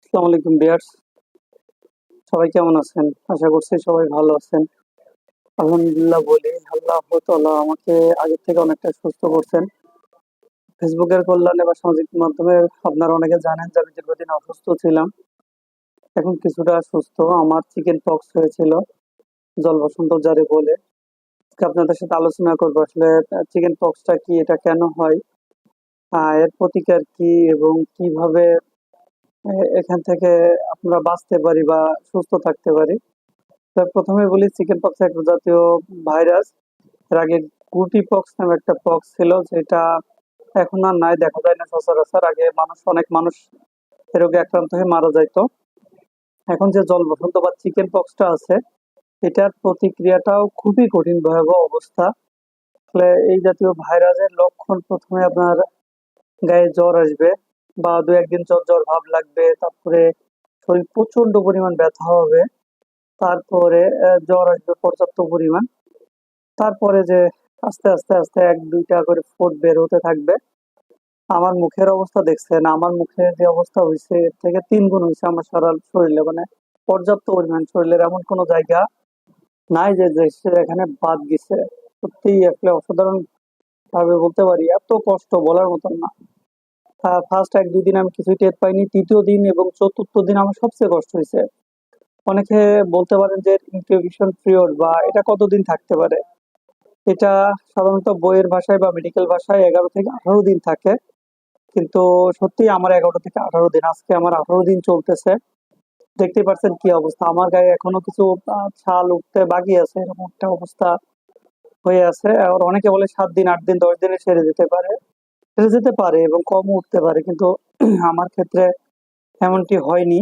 আসসালামু আলাইকুম ভিউয়ার্স, সবাই কেমন আছেন? আশা করছি সবাই ভালো আছেন। আলহামদুলিল্লাহ বলি, আল্লাহ তাআলা আমাকে আগের থেকে অনেকটা সুস্থ করছেন। ফেসবুকের কল্যাণে বা সামাজিক মাধ্যমে আপনারা অনেকে জানেন যে আমি দীর্ঘদিন অসুস্থ ছিলাম। এখন কিছুটা সুস্থ। আমার চিকেন পক্স হয়েছিল, জলবসন্ত যারে বলে। আজকে আপনাদের সাথে আলোচনা করব আসলে চিকেন পক্সটা কি, এটা কেন হয়, এর প্রতিকার কি এবং কিভাবে এখান থেকে আমরা বাঁচতে পারি বা সুস্থ থাকতে পারি। তো প্রথমে বলি, চিকেন পক্স এক জাতীয় ভাইরাস। এর আগে গুটি পক্স নামে একটা পক্স ছিল, যেটা এখন আর নাই, দেখা যায় না সচরাচর। আগে অনেক মানুষ এ রোগে আক্রান্ত হয়ে মারা যাইতো। এখন যে জল বসন্ত বা চিকেন পক্সটা আছে, এটার প্রতিক্রিয়াটাও খুবই কঠিন, ভয়াবহ অবস্থা। আসলে এই জাতীয় ভাইরাসের লক্ষণ প্রথমে আপনার গায়ে জ্বর আসবে, বা দু একদিন জ্বর জ্বর ভাব লাগবে, তারপরে শরীর প্রচন্ড পরিমাণ ব্যথা হবে, তারপরে জ্বর আসবে পর্যাপ্ত পরিমাণ, তারপরে যে আস্তে আস্তে আস্তে এক দুইটা করে ফোঁট বের হতে থাকবে। আমার মুখের অবস্থা দেখছেন, আমার মুখে যে অবস্থা হয়েছে এর থেকে 3 গুণ হয়েছে আমার সারা শরীরে, মানে পর্যাপ্ত পরিমাণ শরীরের এমন কোনো জায়গা নাই যে যে এখানে বাদ গেছে। সত্যিই আসলে অসাধারণ ভাবে বলতে পারি, এত কষ্ট বলার মতন না। ফার্স্ট এক দুই দিন আমি কিছুই টের পাইনি, তৃতীয় দিন এবং চতুর্থ দিন আমার সবচেয়ে কষ্ট হয়েছে। অনেকে বলতে পারেন যে ইনকিউবেশন পিরিয়ড বা এটা কতদিন থাকতে পারে। এটা সাধারণত বইয়ের ভাষায় বা মেডিকেল ভাষায় 11 থেকে 18 দিন থাকে, কিন্তু সত্যি আমার 11 থেকে 18 দিন, আজকে আমার 18 দিন চলতেছে। দেখতেই পাচ্ছেন কি অবস্থা, আমার গায়ে এখনো কিছু ছাল উঠতে বাকি আছে, এরকম একটা অবস্থা হয়ে আছে। আর অনেকে বলে 7 দিন, 8 দিন, 10 দিনে সেরে যেতে পারে। সেরে যেতে পারে এবং কমও উঠতে পারে, কিন্তু আমার ক্ষেত্রে এমনটি হয়নি।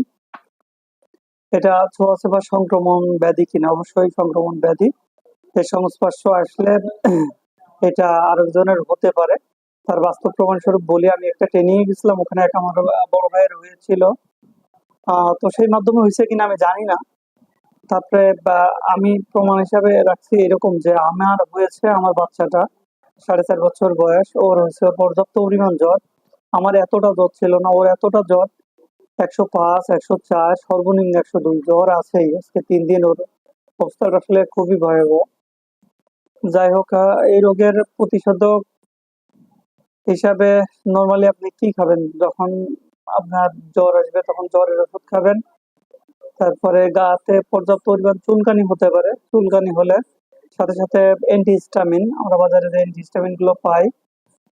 এটা ছোঁয়াচে বা সংক্রমণ ব্যাধি কিনা? অবশ্যই সংক্রমণ ব্যাধি। এর সংস্পর্শ আসলে এটা আরেকজনের হতে পারে। তার বাস্তব প্রমাণস্বরূপ বলি, আমি একটা ট্রেনিং এ গেছিলাম, ওখানে এক আমার বড় ভাইয়ের হয়েছিল। তো সেই মাধ্যমে হয়েছে কিনা আমি জানি না। তারপরে আমি প্রমাণ হিসাবে রাখছি এরকম যে আমার হয়েছে, আমার বাচ্চাটা 4.5 বছর বয়স, ওর হয়েছে পর্যাপ্ত পরিমাণ জ্বর। আমার এতটা জ্বর ছিল না, ওর এতটা জ্বর, 105, 104, সর্বনিম্ন 102 জ্বর আছেই। আজকে 3 দিন ওর অবস্থাটা আসলে খুবই ভয়াবহ। যাই হোক, এই রোগের প্রতিষেধক হিসাবে নরমালি আপনি কি খাবেন? যখন আপনার জ্বর আসবে তখন জ্বরের ওষুধ খাবেন। তারপরে গাতে পর্যাপ্ত পরিমাণ চুলকানি হতে পারে, চুলকানি হলে সাথে সাথে অ্যান্টিহিস্টামিন, আমরা বাজারে যে অ্যান্টিহিস্টামিন গুলো পাই,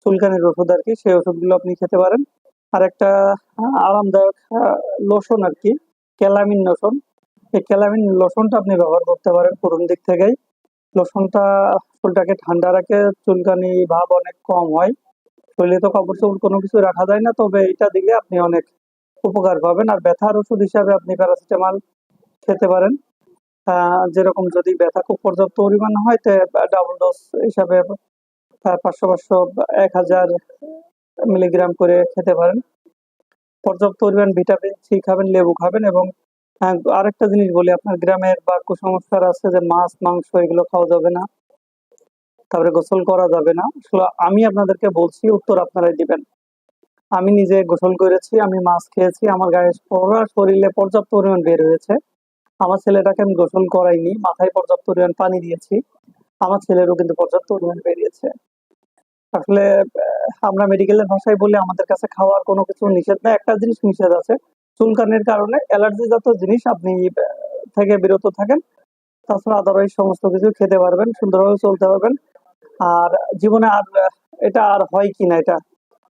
চুলকানির ওষুধ আর কি, সেই ওষুধগুলো আপনি খেতে পারেন। আর একটা আরামদায়ক লোশন আর কি, ক্যালামিন লোশন। এই ক্যালামিন লোশনটা আপনি ব্যবহার করতে পারেন প্রথম দিক থেকেই। লোশনটা চুলটাকে ঠান্ডা রাখে, চুলকানি ভাব অনেক কম হয়। শরীরে তো কাপড় চোপড় কোনো কিছু রাখা যায় না, তবে এটা দিলে আপনি অনেক উপকার পাবেন। আর ব্যথার ওষুধ হিসাবে আপনি প্যারাসিটামল খেতে পারেন। যেরকম যদি ব্যথা খুব পর্যাপ্ত পরিমাণ হয়, তে ডাবল ডোজ হিসাবে 500 1000 মিলিগ্রাম করে খেতে পারেন। পর্যাপ্ত পরিমাণ ভিটামিন সি খাবেন, লেবু খাবেন। এবং আরেকটা জিনিস বলি, আপনার গ্রামের বা কুসংস্কার আছে যে মাছ মাংস এগুলো খাওয়া যাবে না, তারপরে গোসল করা যাবে না। আসলে আমি আপনাদেরকে বলছি, উত্তর আপনারাই দিবেন। আমি নিজে গোসল করেছি, আমি মাছ খেয়েছি, আমার গায়ে পুরা শরীরে পর্যাপ্ত পরিমাণ বের হয়েছে। আমার ছেলেটাকে আমি গোসল করাইনি, মাথায় পর্যাপ্ত পরিমাণ পানি দিয়েছি, আমার ছেলেরও কিন্তু পর্যাপ্ত পরিমাণ বেরিয়েছে। আসলে আমরা মেডিকেলের ভাষায় বলি, আমাদের কাছে খাওয়ার কোনো কিছু নিষেধ নাই, একটা জিনিস নিষেধ আছে, চুলকানির কারণে অ্যালার্জি জাত জিনিস আপনি থেকে বিরত থাকেন। তাছাড়া আদারওয়াইজ সমস্ত কিছু খেতে পারবেন, সুন্দরভাবে চলতে পারবেন। আর জীবনে আর এটা আর হয় কিনা, এটা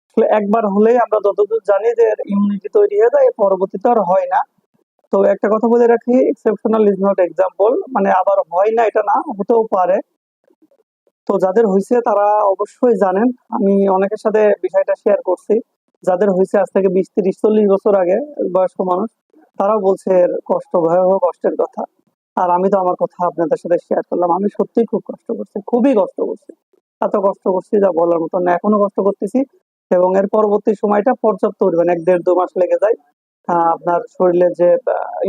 আসলে একবার হলেই আমরা যতদূর জানি যে ইমিউনিটি তৈরি হয়ে যায়, পরবর্তীতে আর হয় না। তো একটা কথা বলে রাখি, এক্সেপশনাল ইজ নট এক্সাম্পল, মানে আবার হয় না এটা না, হতেও পারে। তো যাদের হয়েছে তারা অবশ্যই জানেন, আমি অনেকের সাথে বিষয়টা শেয়ার করছি, যাদের হয়েছে আজ থেকে 20, 30, 40 বছর আগে, বয়স্ক মানুষ, তারাও বলছে এর কষ্ট, ভয়াবহ কষ্টের কথা। আর আমি তো আমার কথা আপনাদের সাথে শেয়ার করলাম, আমি সত্যিই খুব কষ্ট করছি, খুবই কষ্ট করছি। এত কষ্ট করছি যা বলার মতো না, এখনো কষ্ট করতেছি। এবং এর পরবর্তী সময়টা পর্যাপ্ত পরিমাণ 1, 1.5, 2 মাস লেগে যায় আপনার শরীরে যে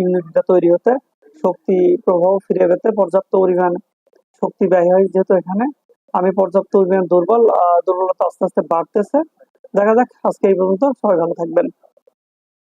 ইমিউনিটিটা তৈরি হতে, শক্তি প্রবাহ ফিরে পেতে পর্যাপ্ত পরিমাণ শক্তি ব্যয় হয় যেহেতু এখানে। আমি পর্যাপ্ত পরিমাণ দুর্বল, দুর্বলতা আস্তে আস্তে বাড়তেছে। দেখা যাক, আজকে এই পর্যন্ত, সবাই ভালো থাকবেন।